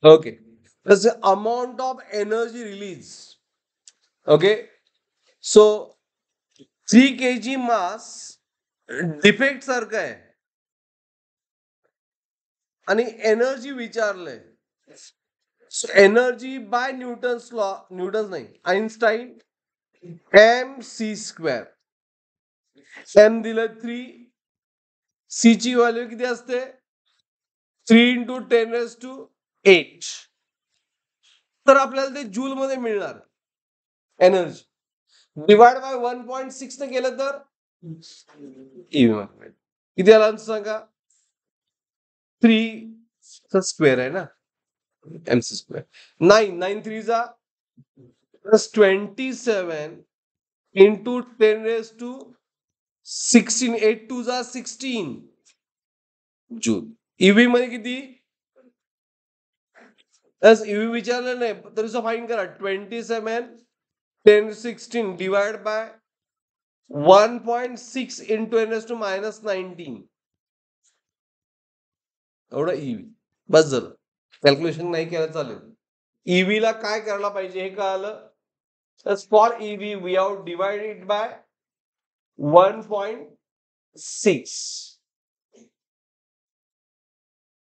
Okay. That's the amount of energy released. Okay. So 3 kg mass defect सारखं आहे आणि energy विचारलंय. So energy by Newton's law, Newton's नाही, Einstein, M C square. M दिलं 3, C ची value किती असते? 3 × 10⁸ तर आपल्याला ते जूल मध्ये मिळणार एनर्जी. डिवाइड बाय 1.6 ने केलं तर किती आला सांगा? 3 स्क्वेअर आहे ना, एम सी स्क्वेअर. 9 3 जा +27 into 10⁻16. 8 2 जा 16 जूल. ईव्ही मध्ये किती? ईव्ही विचारलं नाही तरी फाईन करा. 27 1016 डिवाइड बाय 1.6 into 10⁻19 एवढं ईव्ही. बस झालं. कॅल्क्युलेशन नाही केलं चालेल. ईव्ही ला काय करायला पाहिजे हे कळालं. For EV we have divided by 1.6